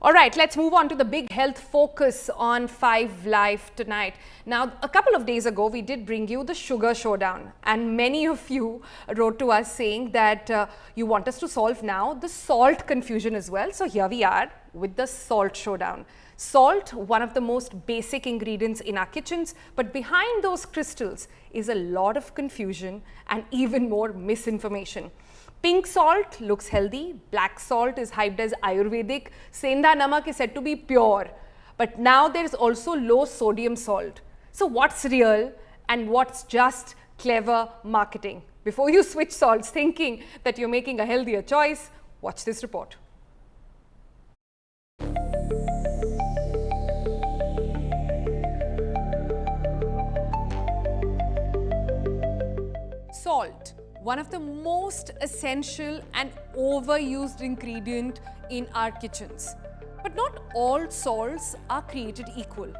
All right, let's move on to the big health focus on 5Live tonight. Now, a couple of days ago, we did bring you the sugar showdown, and many of you wrote to us saying that you want us to solve now the salt confusion as well. So here we are with the salt showdown. Salt, one of the most basic ingredients in our kitchens, but behind those crystals is a lot of confusion and even more misinformation. Pink salt looks healthy, black salt is hyped as Ayurvedic, Sendha Namak is said to be pure, but now there is also low sodium salt. So what's real and what's just clever marketing? Before you switch salts thinking that you're making a healthier choice, watch this report. Salt, one of the most essential and overused ingredient in our kitchens. But not all salts are created equal,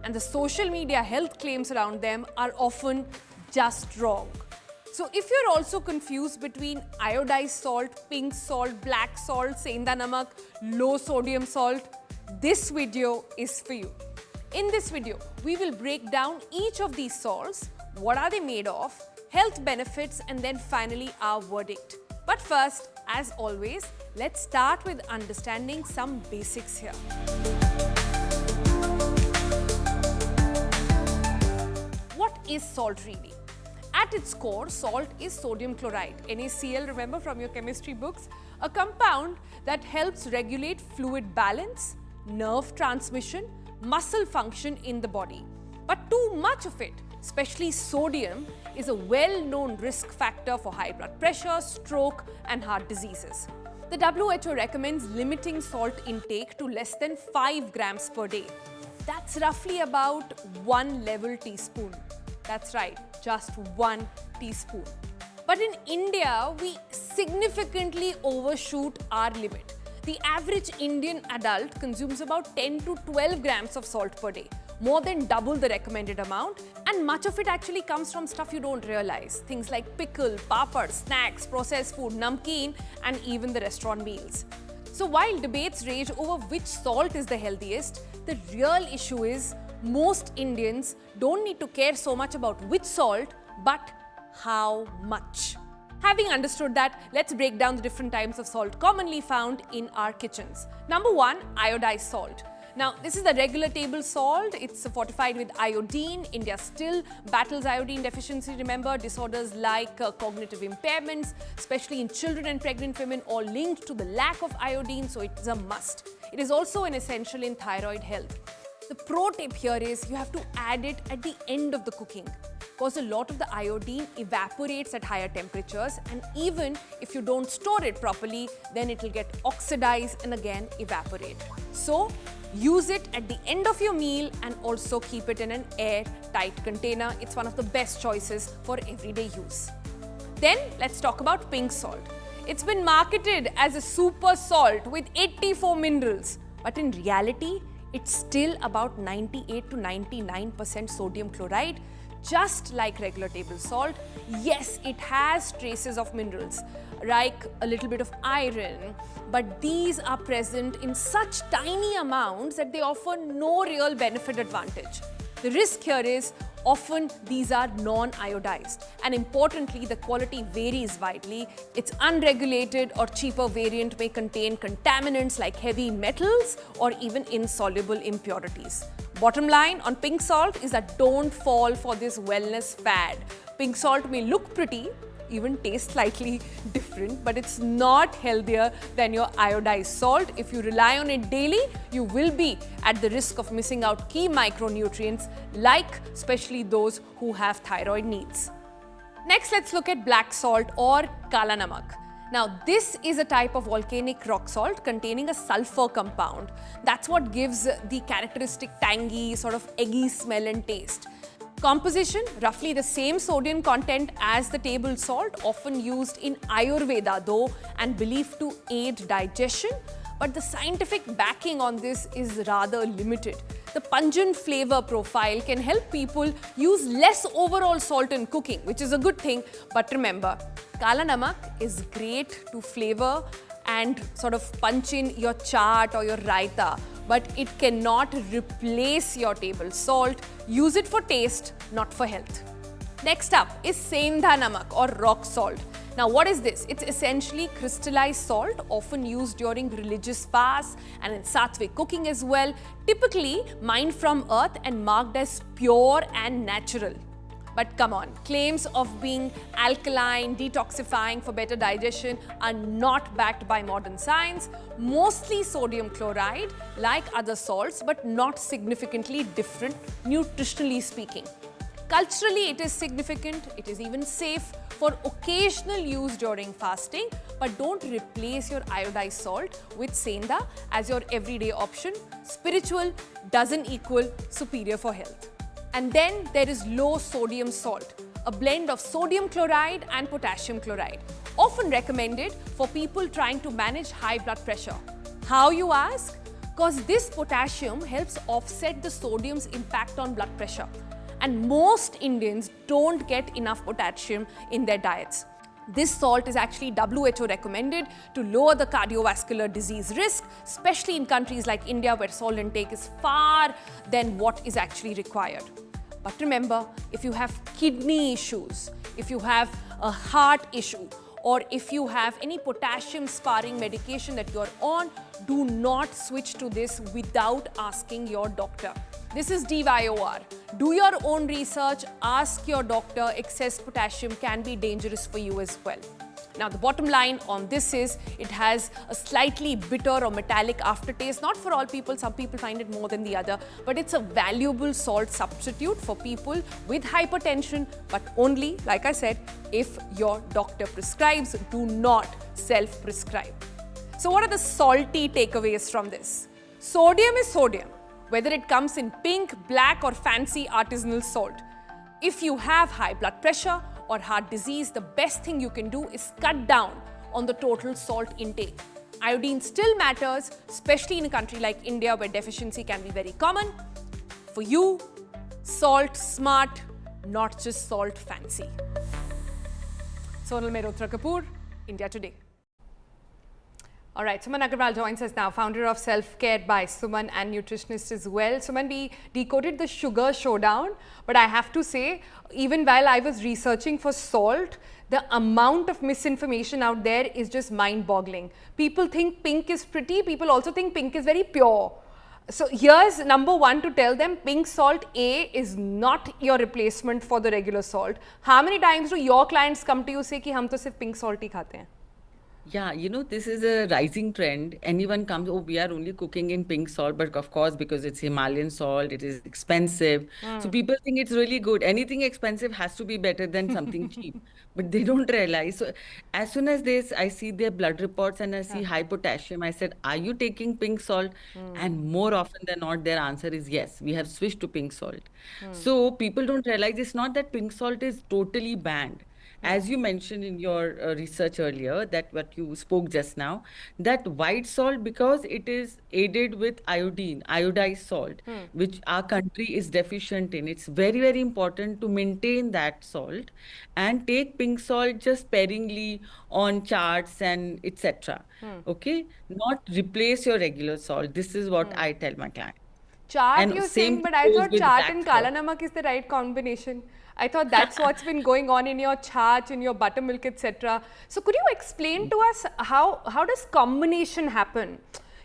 and the social media health claims around them are often just wrong. So if you're also confused between iodized salt, pink salt, black salt, Sendha Namak, low sodium salt, this video is for you. In this video, we will break down each of these salts, what are they made of, health benefits, and then finally our verdict. But first, as always, let's start with understanding some basics here. What is salt really? At its core, salt is sodium chloride, NaCl, remember from your chemistry books, a compound that helps regulate fluid balance, nerve transmission, muscle function in the body. But too much of it, especially sodium, is a well-known risk factor for high blood pressure, stroke, and heart diseases. The WHO recommends limiting salt intake to less than 5 grams per day. That's roughly about 1 level teaspoon. That's right, just 1 teaspoon. But in India, we significantly overshoot our limit. The average Indian adult consumes about 10 to 12 grams of salt per day, more than double the recommended amount, and much of it actually comes from stuff you don't realize. Things like pickle, papad, snacks, processed food, namkeen, and even the restaurant meals. So while debates rage over which salt is the healthiest, the real issue is most Indians don't need to care so much about which salt, but how much. Having understood that, let's break down the different types of salt commonly found in our kitchens. Number one, iodized salt. Now, this is the regular table salt. It's fortified with iodine. India still battles iodine deficiency. Remember, disorders like cognitive impairments, especially in children and pregnant women, all linked to the lack of iodine, so it's a must. It is also an essential in thyroid health. The pro tip here is you have to add it at the end of the cooking, because a lot of the iodine evaporates at higher temperatures, and even if you don't store it properly, then it will get oxidized and again evaporate. So use it at the end of your meal and also keep it in an airtight container. It's one of the best choices for everyday use. Then let's talk about pink salt. It's been marketed as a super salt with 84 minerals, but in reality, it's still about 98 to 99% sodium chloride, just like regular table salt. Yes, it has traces of minerals, like a little bit of iron, but these are present in such tiny amounts that they offer no real benefit advantage. The risk here is often these are non-iodized, and importantly, the quality varies widely. Its unregulated or cheaper variant may contain contaminants like heavy metals or even insoluble impurities. Bottom line on pink salt is that don't fall for this wellness fad. Pink salt may look pretty, even taste slightly different, but it's not healthier than your iodized salt. If you rely on it daily, you will be at the risk of missing out key micronutrients, like especially those who have thyroid needs. Next, let's look at black salt or Kala Namak. Now, this is a type of volcanic rock salt containing a sulfur compound. That's what gives the characteristic tangy, sort of eggy smell and taste. Composition, roughly the same sodium content as the table salt, often used in Ayurveda though, and believed to aid digestion. But the scientific backing on this is rather limited. The pungent flavor profile can help people use less overall salt in cooking, which is a good thing. But remember, Kala Namak is great to flavor and sort of punch in your chaat or your raita, but it cannot replace your table salt. Use it for taste, not for health. Next up is Sendha Namak or rock salt. Now, what is this? It's essentially crystallized salt, often used during religious fasts and in sattvic cooking as well, typically mined from earth and marked as pure and natural. But come on, claims of being alkaline, detoxifying for better digestion are not backed by modern science. Mostly sodium chloride, like other salts, but not significantly different, nutritionally speaking. Culturally, it is significant, it is even safe for occasional use during fasting, but don't replace your iodized salt with Sendha as your everyday option. Spiritual doesn't equal superior for health. And then there is low sodium salt, a blend of sodium chloride and potassium chloride, often recommended for people trying to manage high blood pressure. How, you ask? Because this potassium helps offset the sodium's impact on blood pressure. And most Indians don't get enough potassium in their diets. This salt is actually WHO recommended to lower the cardiovascular disease risk, especially in countries like India where salt intake is far than what is actually required. But remember, if you have kidney issues, if you have a heart issue, or if you have any potassium sparing medication that you're on, do not switch to this without asking your doctor. This is DYOR. Do your own research, ask your doctor. Excess potassium can be dangerous for you as well. Now, the bottom line on this is it has a slightly bitter or metallic aftertaste. Not for all people, some people find it more than the other, but it's a valuable salt substitute for people with hypertension, but only, like I said, if your doctor prescribes. Do not self-prescribe. So what are the salty takeaways from this? Sodium is sodium, whether it comes in pink, black or fancy artisanal salt. If you have high blood pressure or heart disease, the best thing you can do is cut down on the total salt intake. Iodine still matters, especially in a country like India where deficiency can be very common. For you, salt smart, not just salt fancy. Sonal Mehrotra Kapoor, India Today. All right, Suman Agarwal joins us now, founder of Self-Care by Suman and nutritionist as well. Suman, we decoded the sugar showdown, but I have to say, even while I was researching for salt, the amount of misinformation out there is just mind-boggling. People think pink is pretty, people also think pink is very pure. So here's number one to tell them, pink salt A is not your replacement for the regular salt. How many times do your clients come to you say कि हम तो सिर्फ pink salt ही खाते हैं? Yeah, this is a rising trend. Anyone comes, oh, we are only cooking in pink salt, but of course, because it's Himalayan salt, it is expensive. So people think it's really good. Anything expensive has to be better than something cheap, but they don't realize. So as soon as I see their blood reports and I see high potassium, I said, are you taking pink salt? And more often than not, their answer is yes, we have switched to pink salt. So people don't realize it's not that pink salt is totally banned. As you mentioned in your research earlier, that what you spoke just now, that white salt, because it is aided with iodine, iodized salt, which our country is deficient in. It's very, very important to maintain that salt and take pink salt just sparingly on charts and etc. Okay, not replace your regular salt. This is what I tell my client. Chaat you're saying, but I thought chaat and kala namak is the right combination. I thought that's what's been going on in your chaat, in your buttermilk, etc. So could you explain to us how does combination happen?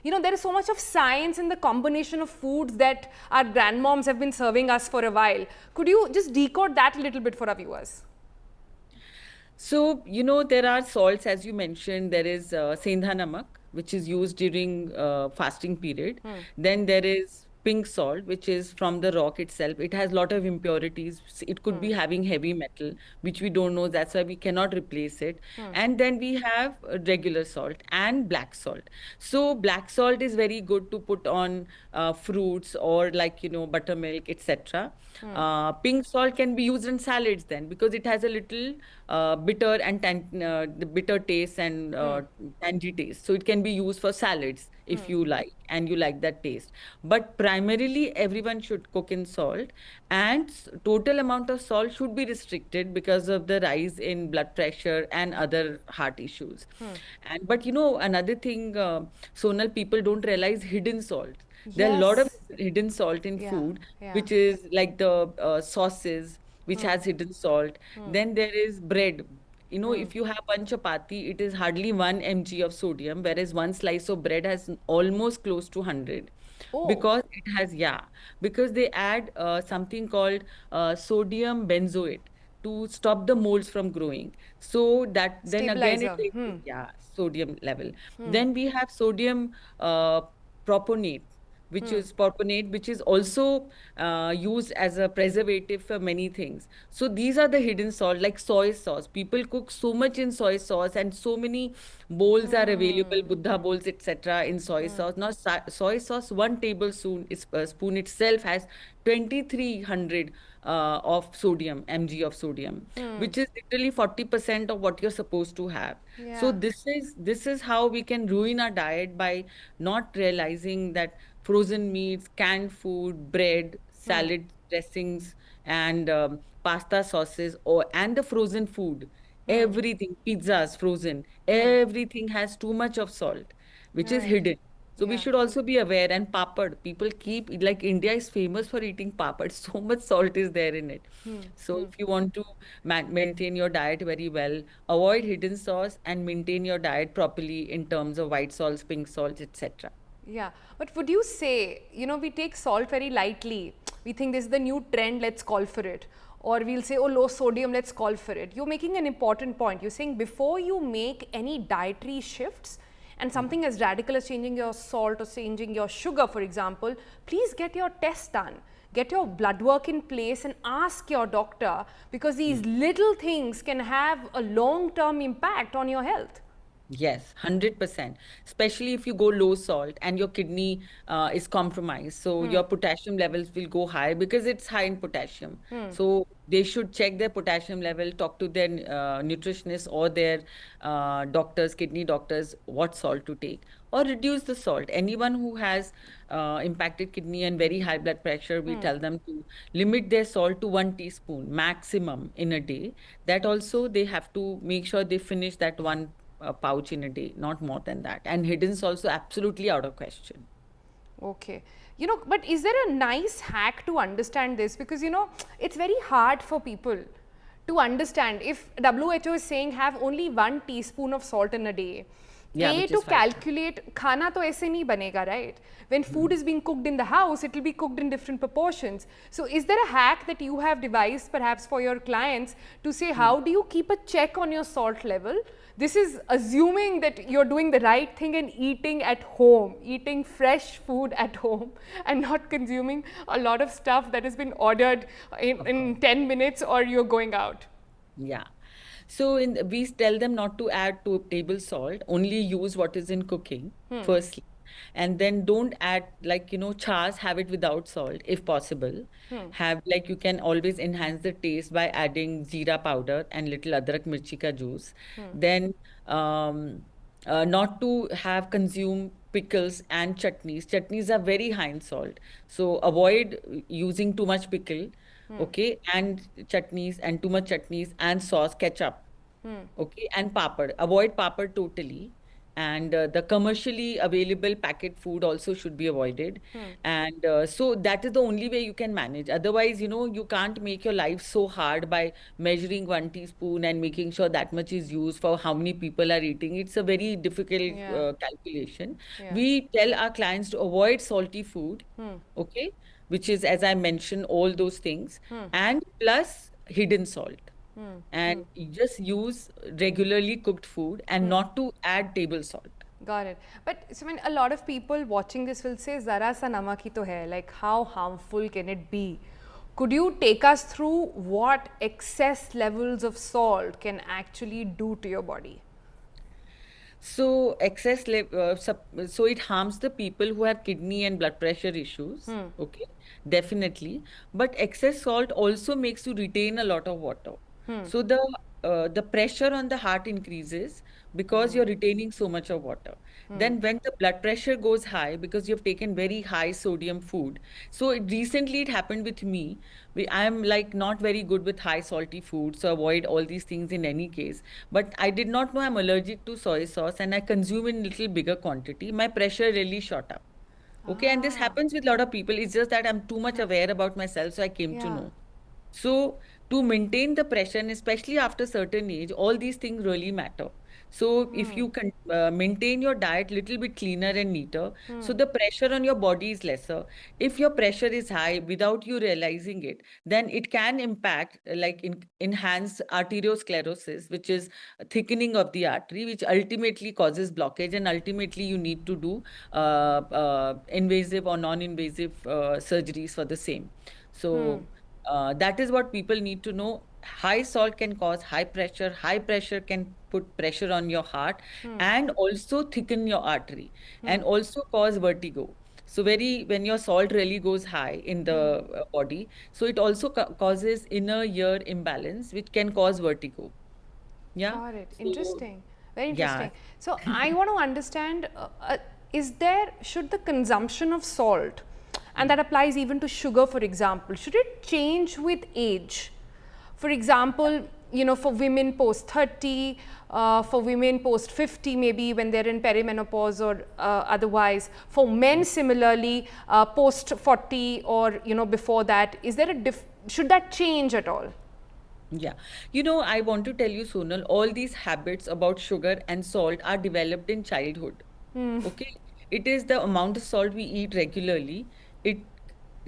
There is so much of science in the combination of foods that our grandmoms have been serving us for a while. Could you just decode that a little bit for our viewers? So, there are salts, as you mentioned. There is Sendha Namak, which is used during fasting period. Then there is pink salt, which is from the rock itself. It has a lot of impurities. It could be having heavy metal, which we don't know. That's why we cannot replace it. And then we have regular salt and black salt. So black salt is very good to put on fruits or like, buttermilk, etc. Pink salt can be used in salads then, because it has a little bitter and the bitter taste and tangy taste. So it can be used for salads if you like and you like that taste. But primarily, everyone should cook in salt, and total amount of salt should be restricted because of the rise in blood pressure and other heart issues. And but another thing, Sonal, people don't realize hidden salt. There are a lot of Yes. hidden salt in Yeah. food, Yeah. which is like the sauces, which has hidden salt. Then there is bread. If you have one chapati, it is hardly 1 mg of sodium, whereas one slice of bread has almost close to 100. Oh, Because it has, yeah, because they add something called sodium benzoate to stop the molds from growing. So that then again it stabilizer. raises, yeah, sodium level. Then we have sodium uh, proponate, which is also used as a preservative for many things. So these are the hidden salt, like soy sauce. People cook so much in soy sauce, and so many bowls are available, Buddha bowls, etc., in soy sauce. Now, soy sauce, 1 tablespoon spoon itself has 2300 of sodium, mg of sodium, which is literally 40% of what you're supposed to have. So Yeah. this is how we can ruin our diet by not realizing that frozen meats, canned food, bread, salad dressings, and pasta sauces, and the frozen food, everything, pizzas, frozen, everything has too much of salt, which is Right. hidden. So we Yeah. should also be aware. And papad, people keep, like, India is famous for eating papad. So much salt is there in it. So if you want to maintain your diet very well, avoid hidden sauce and maintain your diet properly in terms of white salts, pink salts, etc. Yeah, but would you say, we take salt very lightly. We think this is the new trend, let's call for it. Or we'll say, oh, low sodium, let's call for it. You're making an important point. You're saying before you make any dietary shifts and something as radical as changing your salt or changing your sugar, for example, please get your test done. Get your blood work in place and ask your doctor, because these little things can have a long-term impact on your health. Yes, 100%. Especially if you go low salt and your kidney is compromised. So your potassium levels will go high because it's high in potassium. So they should check their potassium level, talk to their nutritionist or their doctors, kidney doctors, what salt to take, or reduce the salt. Anyone who has impacted kidney and very high blood pressure, we tell them to limit their salt to 1 teaspoon maximum in a day. That also they have to make sure they finish that one pouch in a day, not more than that. And hidden is also absolutely out of question. Okay. But is there a nice hack to understand this? Because, it's very hard for people to understand. If WHO is saying have only 1 teaspoon of salt in a day, Yeah, which to is fine. calculate, khana to aise nahi banega, right? When food is being cooked in the house, it will be cooked in different proportions. So is there a hack that you have devised perhaps for your clients to say, how do you keep a check on your salt level? This is assuming that you're doing the right thing and eating at home, eating fresh food at home, and not consuming a lot of stuff that has been ordered in 10 minutes or you're going out. Yeah. So we tell them not to add table salt, only use what is in cooking, firstly. And then don't add, like, chas, have it without salt if possible. Have, like, you can always enhance the taste by adding jeera powder and little adrak mirchi ka juice. Then not to have consume pickles and chutneys. Chutneys are very high in salt. So avoid using too much pickle, okay, and chutneys, and too much chutneys and sauce, ketchup, okay, and papad. Avoid papad totally. And the commercially available packet food also should be avoided. And so that is the only way you can manage. Otherwise, you can't make your life so hard by measuring 1 teaspoon and making sure that much is used for how many people are eating. It's a very difficult Yeah. calculation. Yeah. We tell our clients to avoid salty food, okay, which is, as I mentioned, all those things, and plus hidden salt. And you just use regularly cooked food and not to add table salt. Got it. But so a lot of people watching this will say, "Zara sa namak hi to hai." Like, how harmful can it be? Could you take us through what excess levels of salt can actually do to your body? So so it harms the people who have kidney and blood pressure issues. Okay, definitely. But excess salt also makes you retain a lot of water. So the pressure on the heart increases, because you're retaining so much of water. Then when the blood pressure goes high because you've taken very high sodium food. So recently it happened with me. I'm like not very good with high salty food, so avoid all these things in any case. But I did not know I'm allergic to soy sauce and I consume in little bigger quantity. My pressure really shot up. Okay, and this Ah, happens with a lot of people. It's just that I'm too much aware about myself, so I came to yeah. know. So to maintain the pressure, and especially after certain age, all these things really matter. So if you can maintain your diet little bit cleaner and neater, so the pressure on your body is lesser. If your pressure is high without you realizing it, then it can impact enhance arteriosclerosis, which is a thickening of the artery, which ultimately causes blockage, and ultimately you need to do invasive or non-invasive surgeries for the same. So that is what people need to know. High salt can cause high pressure. High pressure can put pressure on your heart and also thicken your artery and also cause vertigo. So very when your salt really goes high in the body, so it also causes inner ear imbalance, which can cause vertigo. Yeah. Got it. So Interesting. Very yeah. interesting. So I want to understand, should the consumption of salt, and that applies even to sugar, for example, should it change with age? For example, for women post 30, for women post 50, maybe when they're in perimenopause or otherwise. For men, similarly, post 40 or before that, is there should that change at all? Yeah. I want to tell you, Sonal, all these habits about sugar and salt are developed in childhood. Okay. It is the amount of salt we eat regularly. It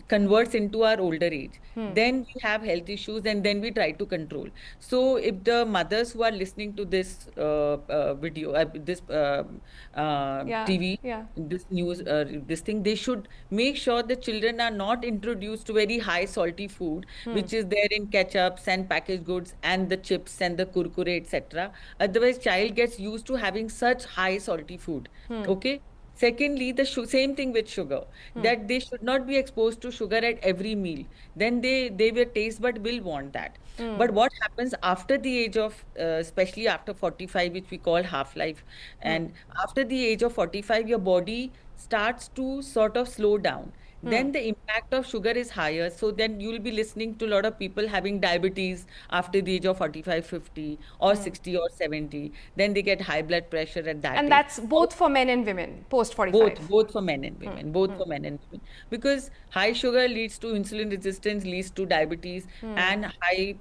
converts into our older age. Then we have health issues and then we try to control. So if the mothers who are listening to this video, this Yeah, TV, yeah. this news, this thing, they should make sure the children are not introduced to very high salty food, which is there in ketchups and packaged goods and the chips and the kurkure, etc. Otherwise, child gets used to having such high salty food. Okay. Secondly, the same thing with sugar, that they should not be exposed to sugar at every meal. Then they will taste but will want that. But what happens after the age of, especially after 45, which we call half life, and after the age of 45, your body starts to sort of slow down. Then the impact of sugar is higher. So then you'll be listening to a lot of people having diabetes after the age of 45, 50, or 60 or 70. Then they get high blood pressure at that And age. that's both for men and women post Both, 45. both for men and women, both for men and women. Because high sugar leads to insulin resistance, leads to diabetes, and high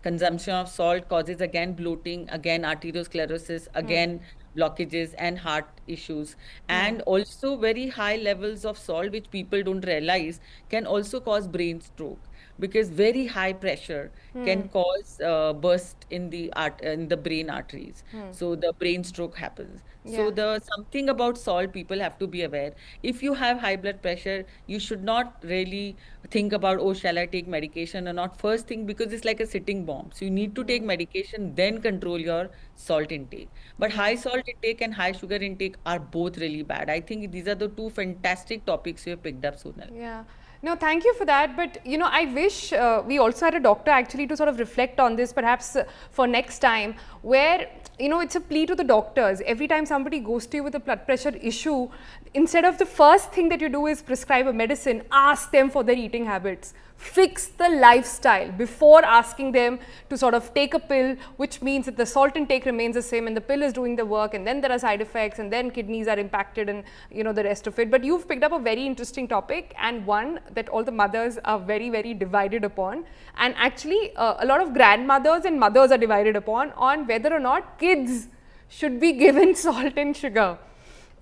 consumption of salt causes again bloating, again arteriosclerosis, again blockages and heart issues. And also very high levels of salt, which people don't realize, can also cause brain stroke because very high pressure can cause burst in the brain arteries. So the brain stroke happens. So Yeah. the something about salt people have to be aware. If you have high blood pressure, you should not really think about, oh, shall I take medication or not? First thing, because it's like a sitting bomb. So you need to take medication, then control your salt intake. But high salt intake and high sugar intake are both really bad. I think these are the two fantastic topics you have picked up, Sonal. Yeah. No, thank you for that. But I wish we also had a doctor actually to sort of reflect on this, perhaps for next time, where it's a plea to the doctors. Every time somebody goes to you with a blood pressure issue, instead of the first thing that you do is prescribe a medicine, ask them for their eating habits. Fix the lifestyle before asking them to sort of take a pill, which means that the salt intake remains the same and the pill is doing the work, and then there are side effects, and then kidneys are impacted, and the rest of it. But you've picked up a very interesting topic, and one that all the mothers are very, very divided upon, and actually a lot of grandmothers and mothers are divided upon on whether or not kids should be given salt and sugar.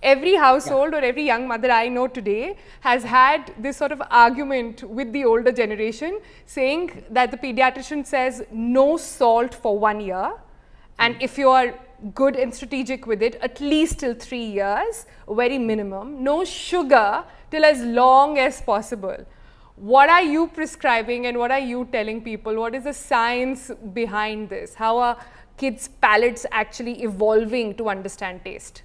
Every household or every young mother I know today has had this sort of argument with the older generation, saying that the pediatrician says no salt for 1 year, and if you are good and strategic with it, at least till 3 years, very minimum, no sugar till as long as possible. What are you prescribing and what are you telling people? What is the science behind this? How are kids' palates actually evolving to understand taste?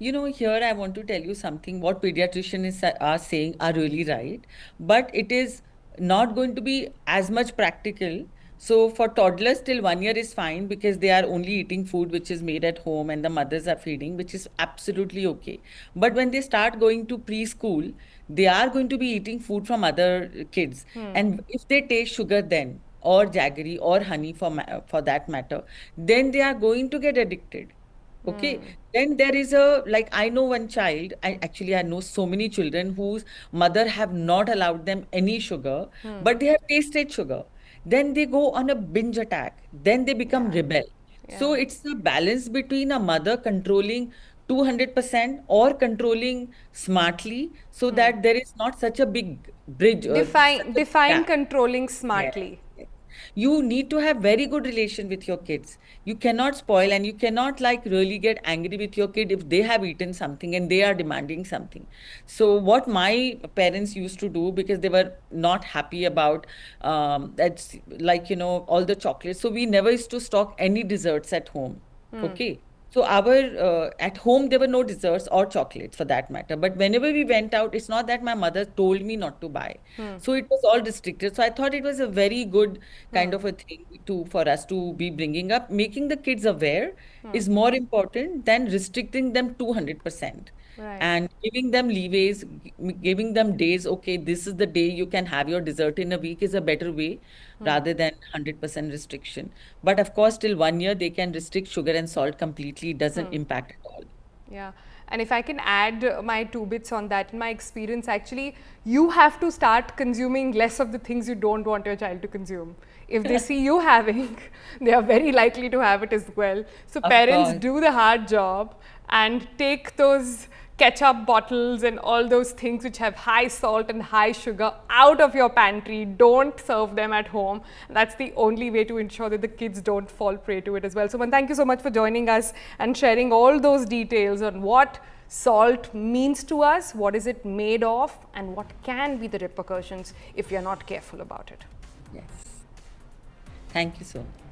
Here I want to tell you something. What are saying are really right, but it is not going to be as much practical So for toddlers till 1 year is fine because they are only eating food which is made at home and the mothers are feeding, which is absolutely okay. But when they start going to preschool, they are going to be eating food from other kids. And if they taste sugar then, or jaggery or honey for that matter, then they are going to get addicted. Okay, then there is a like I know one child. I know so many children whose mother have not allowed them any sugar, but they have tasted sugar. Then they go on a binge attack. Then they become Yeah. rebel. So Yeah. it's a balance between a mother controlling 200% or controlling smartly so that there is not such a big bridge or such a Define gap. controlling Yes, smartly. yes. You need to have very good relation with your kids. You cannot spoil and you cannot like really get angry with your kid if they have eaten something and they are demanding something. So what my parents used to do because they were not happy about that's like all the chocolates. So we never used to stock any desserts at home. Okay. So our at home there were no desserts or chocolates for that matter. But whenever we went out, it's not that my mother told me not to buy. So it was all restricted. So I thought it was a very good kind of a thing to for us to be bringing up. Making the kids aware is more important than restricting them 200%. Right. And giving them leeways, giving them days, okay, this is the day you can have your dessert in a week is a better way rather than 100% restriction. But of course, till 1 year, they can restrict sugar and salt completely. It doesn't impact at all. Yeah. And if I can add my 2 bits on that, in my experience, actually, you have to start consuming less of the things you don't want your child to consume. If they see you having, they are very likely to have it as well. So Of parents course. do the hard job and take those ketchup bottles and all those things which have high salt and high sugar out of your pantry. Don't serve them at home. That's the only way to ensure that the kids don't fall prey to it as well. So, thank you so much for joining us and sharing all those details on what salt means to us, what is it made of, and what can be the repercussions if we are not careful about it. Yes. Thank you so much.